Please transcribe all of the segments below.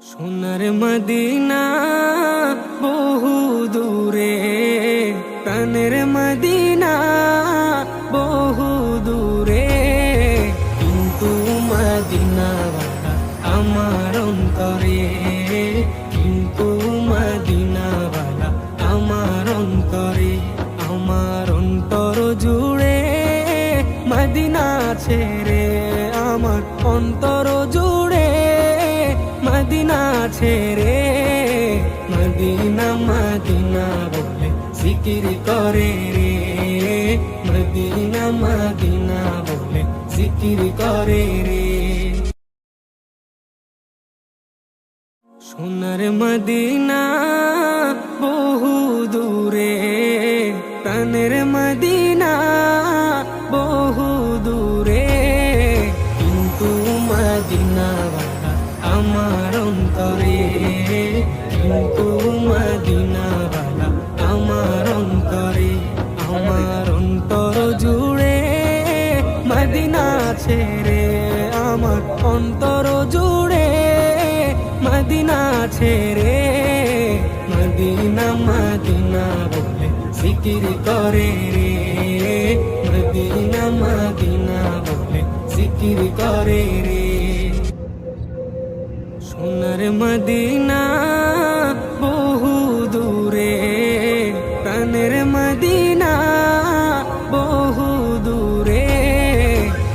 সোনার মদিনা বহু দূরে, প্রাণের মদিনা বহু দূরে, কিন্তু মদিনাওয়ালা আমার অন্তরে, কিন্তু মদিনাওয়ালা আমার অন্তরে, আমার অন্তর জুড়ে মদিনা ছেড়ে, আমার অন্তর জুড়ে মদিনা ছেড়ে, মদিনা মদিনা বলে জিকির করে রে, মদিনা মদিনা বলে জিকির করে রে। সোনার মদিনা বহু দূরে, প্রাণের মদিনা বহু দূরে, কিন্তু মদিনাওয়ালা আমার অন্তরে, কিন্তু মদিনাওয়ালা আমার অন্তরে, আমার অন্তর জুড়ে মদিনা ছেড়ে, আমার অন্তর জুড়ে মদিনা ছেড়ে, মদিনা মদিনা বলে জিকির করে রে, মদিনা মদিনা বলে জিকির করে রে। সোনার মদিনা বহু দূরে, প্রাণের মদিনা বহু দূরে,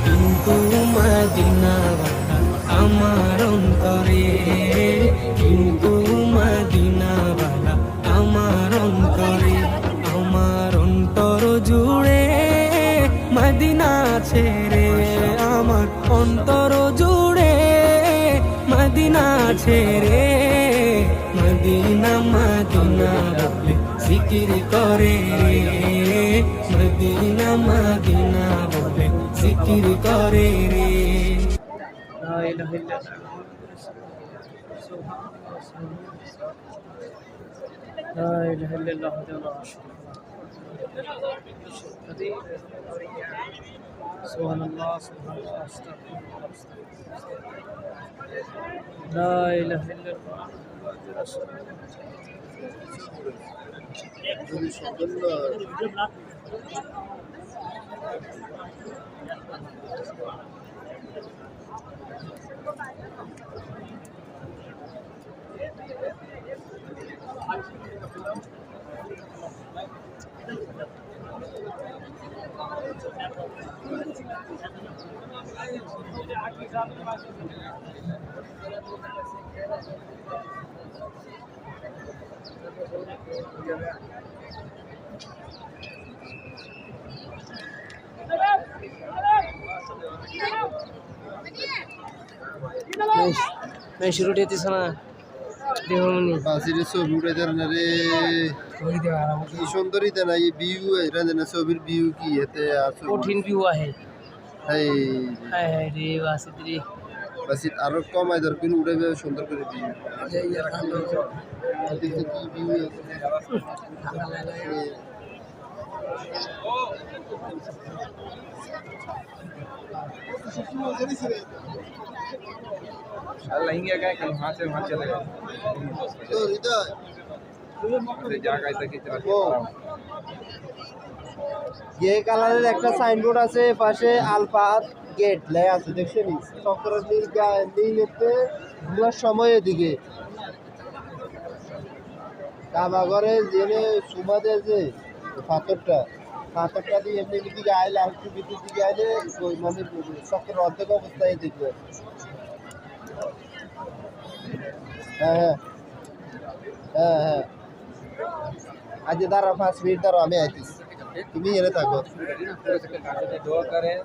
কিন্তু মদিনাওয়ালা আমার অন্তরে, কিন্তু মদিনাওয়ালা আমার অন্তরে, আমার অন্তর জুড়ে মদিনা ছেড়ে, আমার অন্তর জুড়ে মদিনা ছেড়ে, মদিনা মদিনা বলে জিকির করে রে, মদিনা মদিনা বলে জিকির করে রে। লা ইলাহা ইল্লাল্লাহ, লা ইলাহা ইল্লাল্লাহ, সুবহানাল্লাহ, সুবহানাল্লাহ, আস্তাগফিরুল্লাহ, লা ইলাহা ইল্লাল্লাহ। मैं शुरू देती सुना देवमनी বাসিরে ছবি উঠাইতে না রে, কি সুন্দরীতে না এই ভিউ, এটা না ছবির ভিউ কি এতে আছে কঠিন ভিউ আহে, এই হায় হায় রে বাসিত রে, বাসিত আরো কমাই দরকার উঠাইবে সুন্দর করে ভিউ, দেখতে কি ভিউ अल्लाह हिंगे गए कल वहाँ से वहाँ चले गए তো হৃদয় जागा ऐसा की तरह ये কালারের একটা সাইনবোর্ড আছে পাশে আলফাত গেট লেখা আছে, দেখছেন চক্রের নীলেতে ঘুরার সময় এদিকে কাবাগরে জেনে সুমাদের যে পাথরটা দিয়ে এমনি দিকে আইলে আর একটু ভিতর দিকে আইলে মানে চক্রের অর্ধেক অবস্থায় দেখবে। হ্যাঁ হ্যাঁ হ্যাঁ হ্যাঁ, আজ দাঁড়া 5 মিনিট দাঁড়া, আমি আইতেছি, তুমি এনে থাকো। दुआ करें